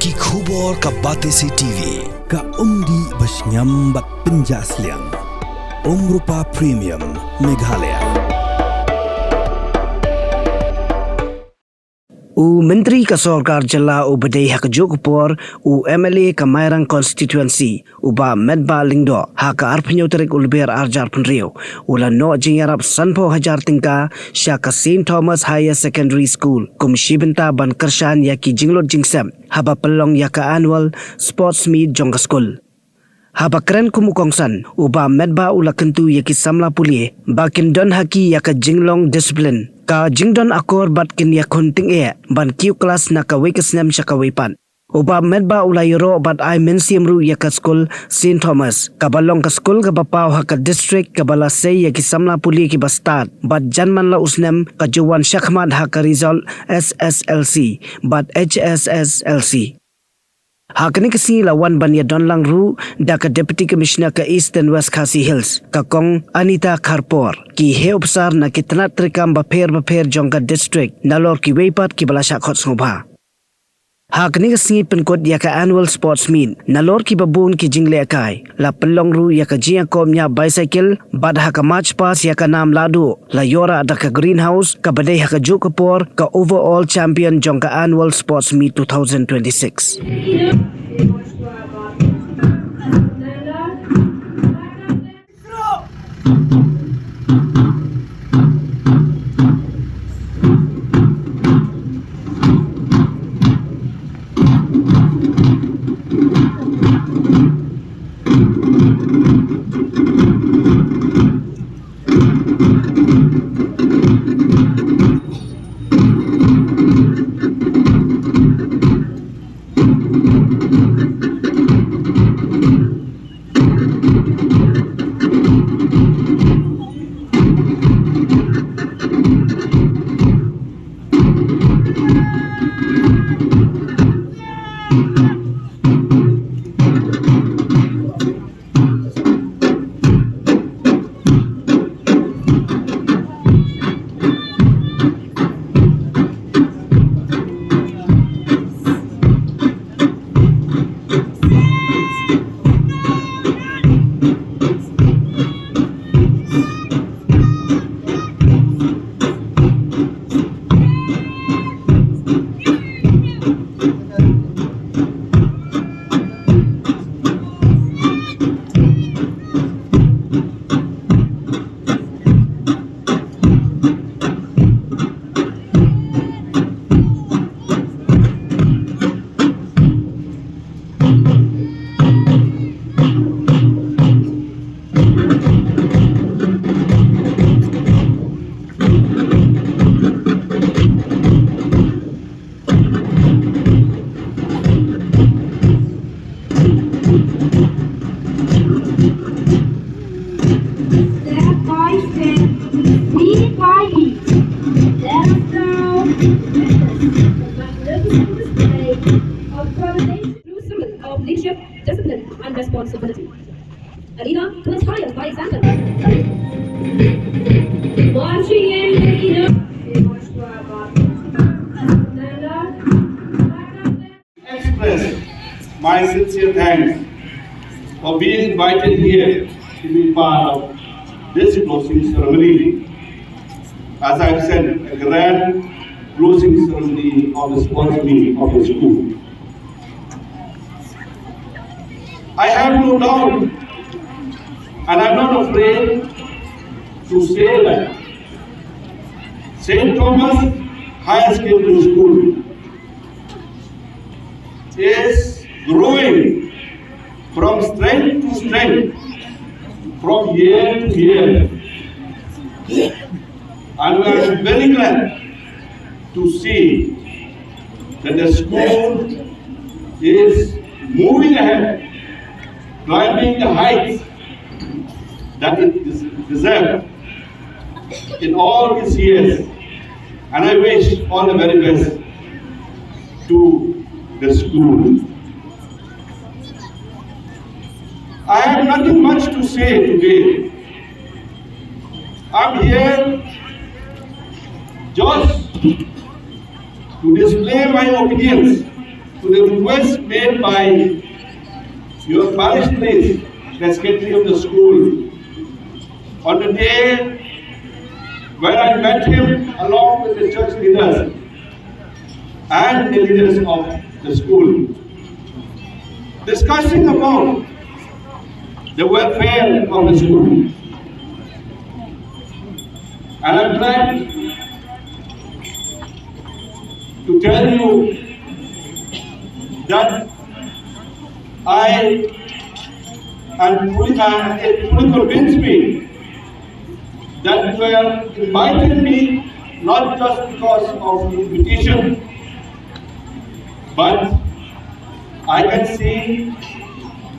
Ki khubor ka Batesi TV. Ka umdi basnyam bak penjaslian. Rupa Premium Meghalaya. Menteri ka Sarkar Jala Badai hak Jogpur MLA ka Mairang constituency ba Metbah lingdo hak arpnyo terik ulber Hajar penrio ula no Ïarap sanpo Hajar tingka syaka St Thomas Higher Secondary School kumshibenta ban kershan yaki jinglot jingsem haba pelong yaka annual sports meet jongka school. Haba keren kumukongsan ba Metbah ula kentu yaki samla pulie bakin don haki yaka jinglong discipline ka jingdon akor bat kin yakon ting ban kiu kelas na ka wekesnem syaka wepan. Uba Metbah ula yoro bat I mensiam ru yaka school St Thomas kabalong ka school ka bapaw haka district kabala say yaki samla puli ki bastad bat janman la usnem ka juwan syakmat haka result SSLC bat HSSLC. Hakani kasi lawan banya donlang ru da ka Deputy Commissioner ka East and West Khasi Hills ka kong Anita Kharpor ki heopsar na kitnat trikam baper jongka district nalor ki weipat ki balasya khot sngobha. Hakani kasi Pynkut yaka annual sports meet nalor ki babun ki jingle akai la pelong ru yaka jia komnya bicycle bad haka march pass yaka nam ladu la yora da ka greenhouse ka badai haka Jogpur ka overall champion jongka annual sports meet 2026. Of leadership, discipline, and responsibility. Alina, let's hire by example. Marching in, Alina. Express my sincere thanks for being invited here to be part of this closing ceremony. As I've said, a grand closing ceremony of the sports meet of the school. I have no doubt, and I'm not afraid to say that St. Thomas Higher Secondary School is growing from strength to strength, from year to year. And we are very glad to see that the school is moving ahead, climbing the heights that it deserves in all its years. And I wish all the very best to the school. I have nothing much to say today. I'm here just to display my opinions to the request made by your parish priest, the secretary of the school, on the day when I met him along with the church leaders and the leaders of the school, discussing about the welfare of the school. And I'm glad to tell you that it fully convinced me that you have invited me not just because of the invitation, but I can see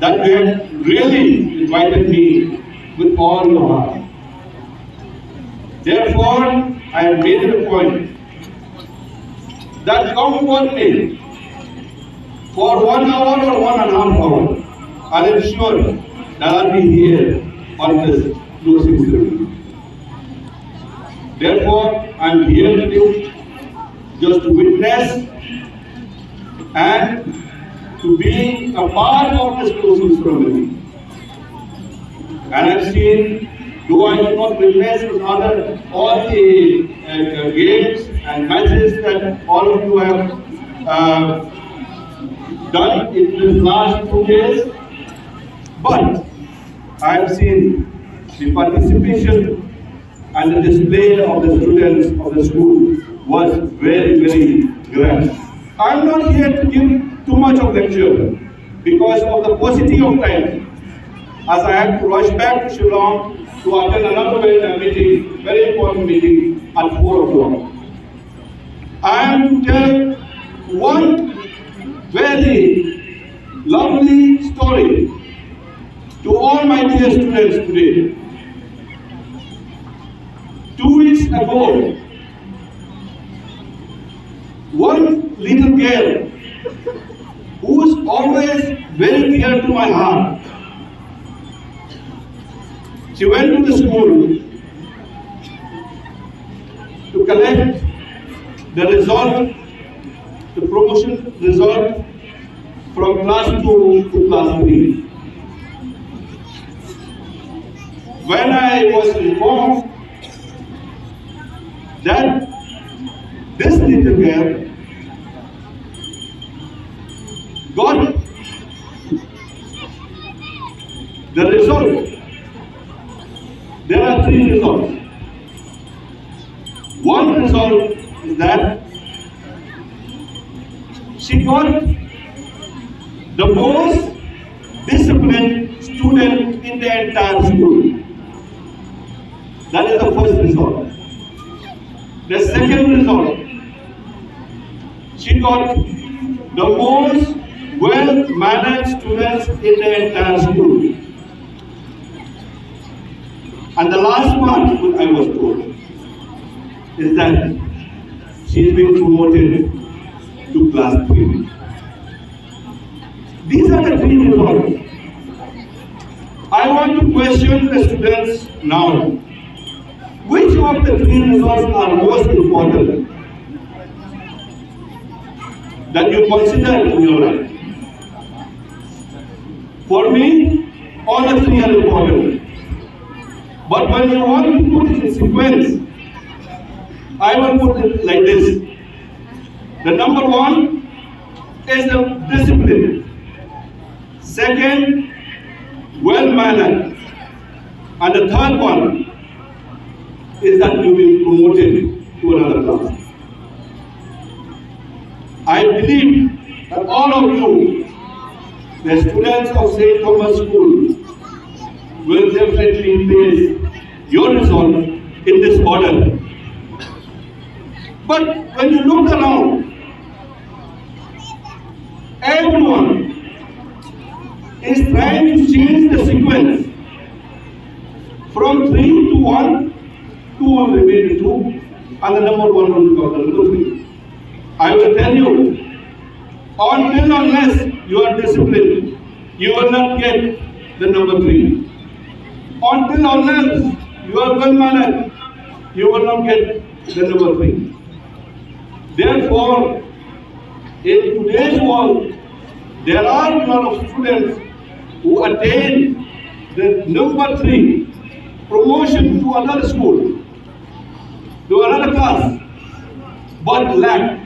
that you have really invited me with all your heart. Therefore, I have made it a point that come one day, for 1 hour or 1.5 hours, I am sure that I'll be here on this closing ceremony. Therefore, I am here today just to witness and to be a part of this closing ceremony. And I've seen, though I do not witness all the games and matches that all of you have done in the last 2 days, but I have seen the participation and the display of the students of the school was very, very grand. I am not here to give too much of lecture because of the paucity of time, as I have to rush back to Shillong to attend another meeting, very important meeting at 4 o'clock. I am to tell one very lovely story to all my dear students today. 2 weeks ago, one little girl who was always very dear to my heart, she went to the school to collect the result, the promotion result from class 2 to class 3. When I was informed that this little girl got the result, there are 3 results. One result is that she got the most disciplined student in the entire school. That is the first result. The second result, she got the most well-mannered students in the entire school. And the last part, what I was told, is that she is being promoted to class 3. These are the 3 results. I want to question the students now. Which of the 3 results are most important that you consider in your life? For me, all the 3 are important. But when you want to put it in sequence, I will put it like this. The number 1 is the discipline. Second, well-mannered. And the third one is that you will be promoted to another class. I believe that all of you, the students of St. Thomas School, will definitely place your result in this order. But when you look around, everyone is trying to change the sequence from 3 to 1, 2 will remain to 2, and the number 1 will become the number 3. I will tell you, until unless you are disciplined, you will not get the number 3. Until unless you are well-mannered, you will not get the number 3. Therefore, In today's world, there are a lot of students who attain the number 3 promotion to another school, to another class, but lack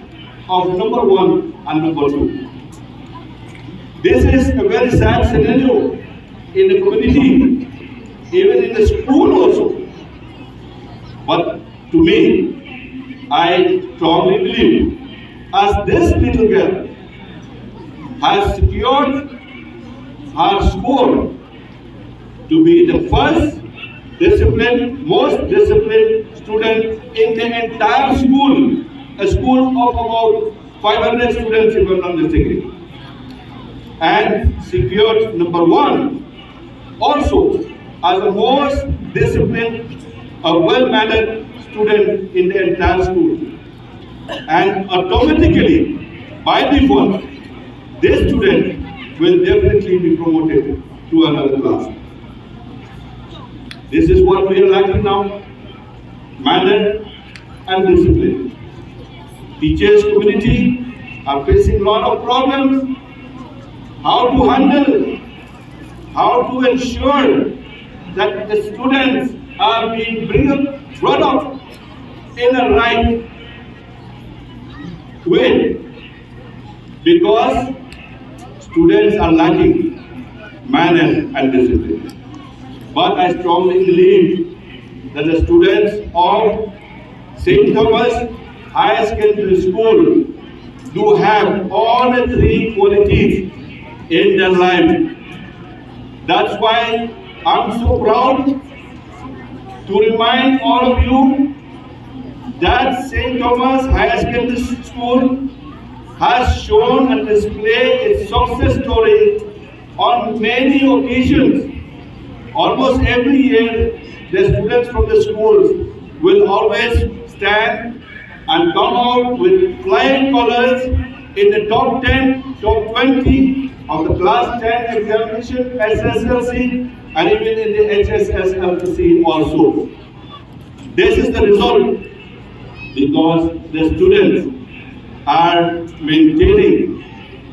of number 1 and number 2. This is a very sad scenario in the community, even in the school also. But to me, I strongly believe, as this little girl has secured her score to be the first disciplined, most disciplined student in the entire school, a school of about 500 students if I'm not mistaken, and secured number 1 also as the most disciplined, a well-mannered student in the entire school. And automatically, by default, this student will definitely be promoted to another class. This is what we are lacking now, manner and discipline. Teachers community are facing a lot of problems. How to handle, how to ensure that the students are being brought up in a right way, because students are lacking manner and discipline. But I strongly believe that the students of St. Thomas Higher Secondary School do have all the 3 qualities in their life. That's why I'm so proud to remind all of you that St. Thomas Higher Secondary School has shown and displayed its success story on many occasions. Almost every year, the students from the schools will always stand and come out with flying colors in the top 10, top 20 of the class 10 examination, SSLC, and even in the HSSLC also. This is the result because the students are maintaining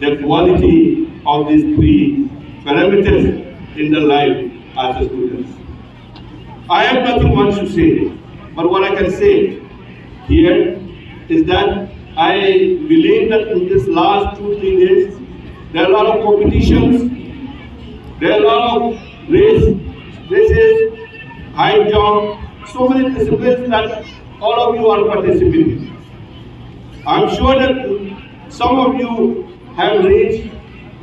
the quality of these 3 parameters in their life as students. I have nothing much to say, but what I can say here is that I believe that in this last 2-3 days, there are a lot of competitions, there are a lot of races, high jump, so many disciplines that all of you are participating. I'm sure that some of you have reached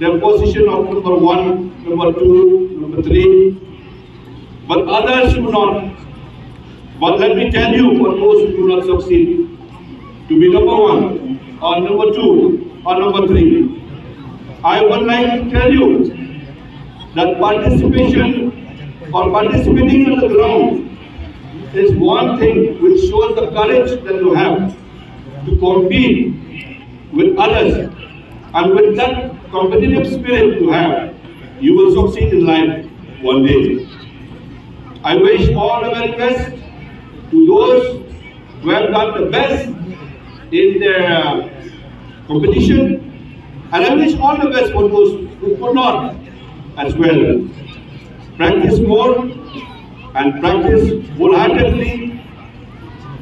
the position of number 1, number 2, number 3, but others do not. But let me tell you, for those who do not succeed, to be number 1 or number 2 or number 3, I would like to tell you that participation or participating on the ground is one thing which shows the courage that you have to compete with others, and with that competitive spirit you have, you will succeed in life one day. I wish all the very best to those who have done the best in their competition, and I wish all the best for those who could not as well. Practice more and practice wholeheartedly.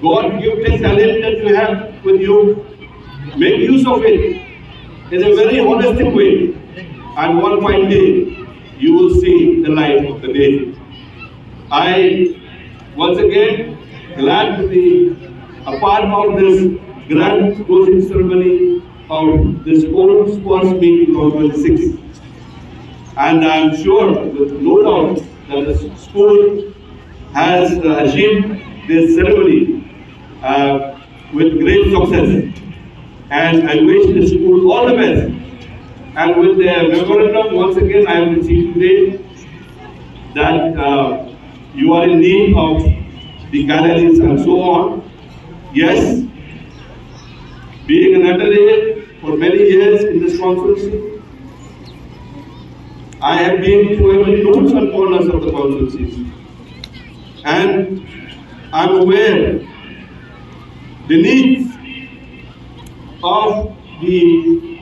God gifted talent that you have with you, make use of it in a very holistic way, and one fine day you will see the light of the day. I once again glad to be a part of this grand closing ceremony of the sports meet 2026. And I am sure, with no doubt, that the school has achieved this ceremony with great success. And I wish the school all the best. And with the memorandum, once again, I have received today that you are in need of the galleries and so on. Yes, being an attorney for many years in this consultancy, I have been to every nooks and corners of the consultancies, and I'm aware the needs of the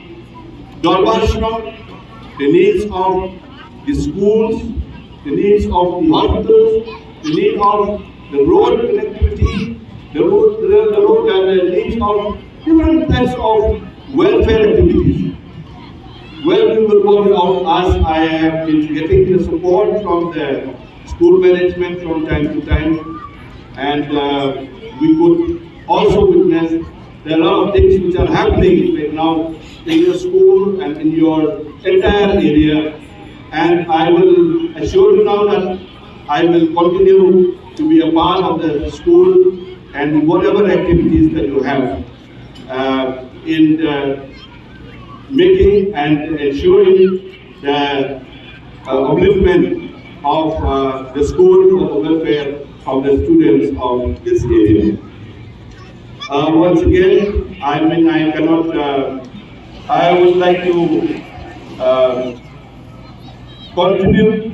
Dormitory, the needs of the schools, the needs of the hospitals, the need of the road connectivity, the road and the needs of different types of welfare activities. Well, we will work out as I have been getting the support from the school management from time to time, and we could also witness there are a lot of things which are happening right now in your school and in your entire area, and I will assure you now that I will continue to be a part of the school and whatever activities that you have in making and ensuring the upliftment of the school for the welfare of the students of this area. Once again, I would like to contribute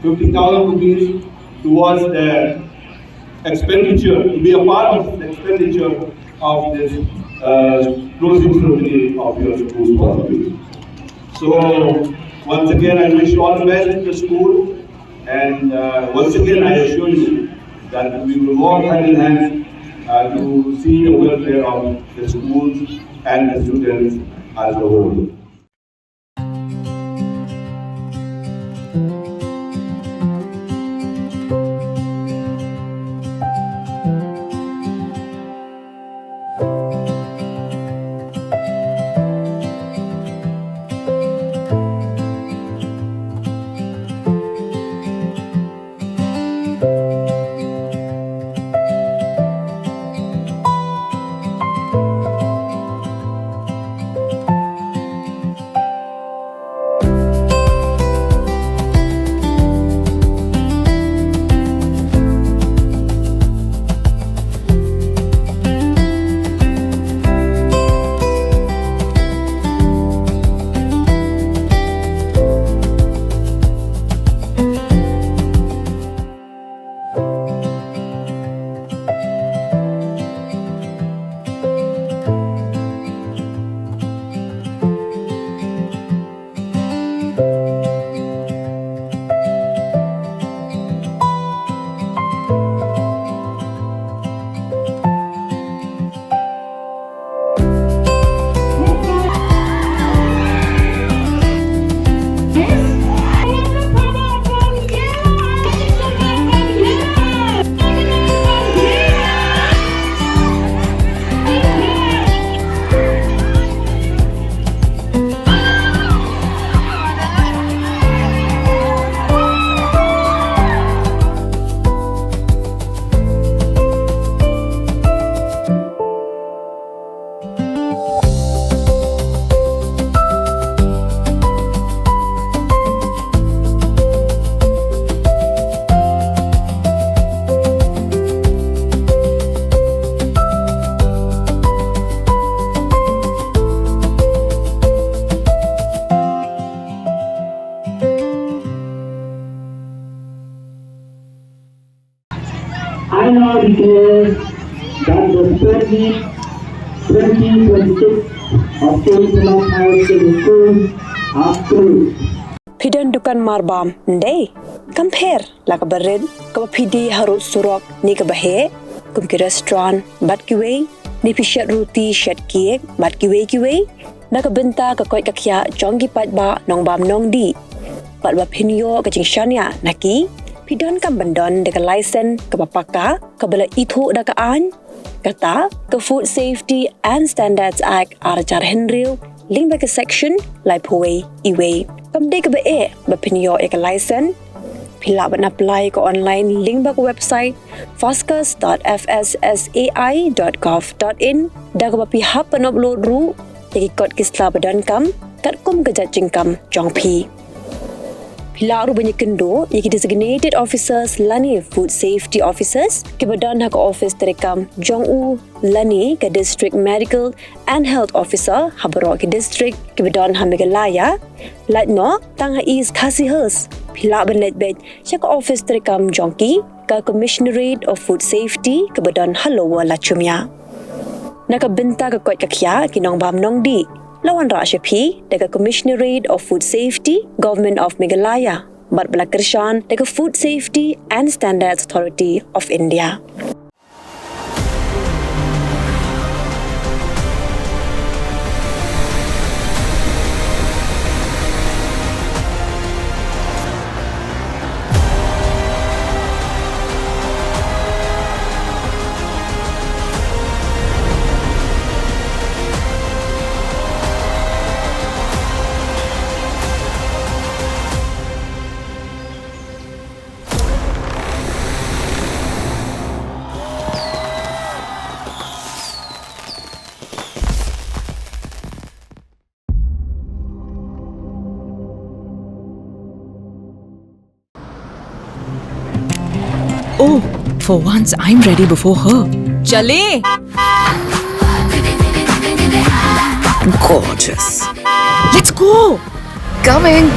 50,000 rupees towards the expenditure, to be a part of the expenditure of this closing ceremony of your school's possibility. So, once again, I wish all the best to the school, and once again, I assure you that we will work hand in hand to see the welfare of the schools and the students as a whole. I now declare that the study 2026 of Pynkut Higher Secondary School are closed. Pidan dukan marbam ndai compare laka barid ka pidi harut surok ni ka bahe kum ki restaurant bat ki way ni pishat roti shat cake bat ki way na ka benta ka koi ka khya jongi pat ba nong bam nong di pat ba pinyo ka jingshania naki pidan kam bandon de ka license ka papaka ka bala ithu da ka an kata ka Food Safety and Standards Act Hajar Henry link ba ka section lai phoi iwe kam de ka ba e ba pinyo e ka license pila ban apply ka online link ba ka website foscas.fssai.gov.in da ka ba pi hap pan upload ru ki kod kisla badan kam kat kum ka jajing kam jong pi pila ru banyak kendo ki designated officers lani food safety officers ki badan ha ka office terekam jong u lani ka district medical and health officer habaro ki district ki badan ha megalaya latno tang ha is khasihers pila ban letbet ka office terekam jongki ka commissionerate of food safety ki badan halowa lachumya nakabenta ka kot kakya kinong bam nong di lawan Rashapi dekat Commissionerate of Food Safety, Government of Meghalaya, bat belakershan dekat Food Safety and Standards Authority of India. Oh, for once I'm ready before her. Chale! Gorgeous. Let's go! Coming.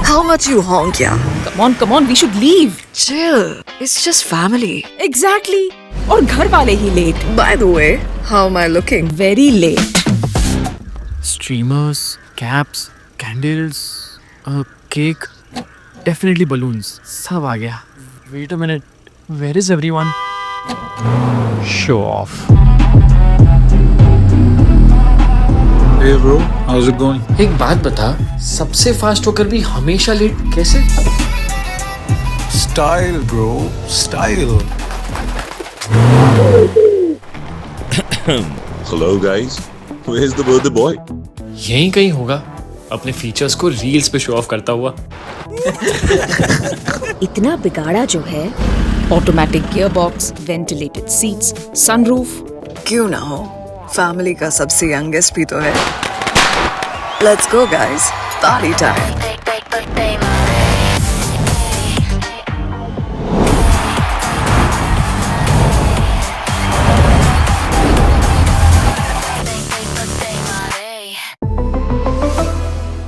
How much you honk, yeah? Come on, we should leave. Chill. It's just family. Exactly. और घर वाले ही late. By the way, how am I looking? Very late. Streamers, caps, candles, a cake, definitely balloons. सब आ गया. Wait a minute. Where is everyone? Show off. Hey bro, how's it going? एक बात बता, सबसे fast होकर भी हमेशा late कैसे? Style bro, style. Hello guys, where's the birthday boy? यहीं कहीं होगा, अपने फीचर्स को रील्स पे शो ऑफ करता हुआ. इतना बिगाड़ा जो है, automatic gear box, ventilated seats, sunroof. क्यों ना हो? फैमिली का सबसे यंगेस्ट भी तो है. Let's go guys, party time.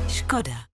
Skoda.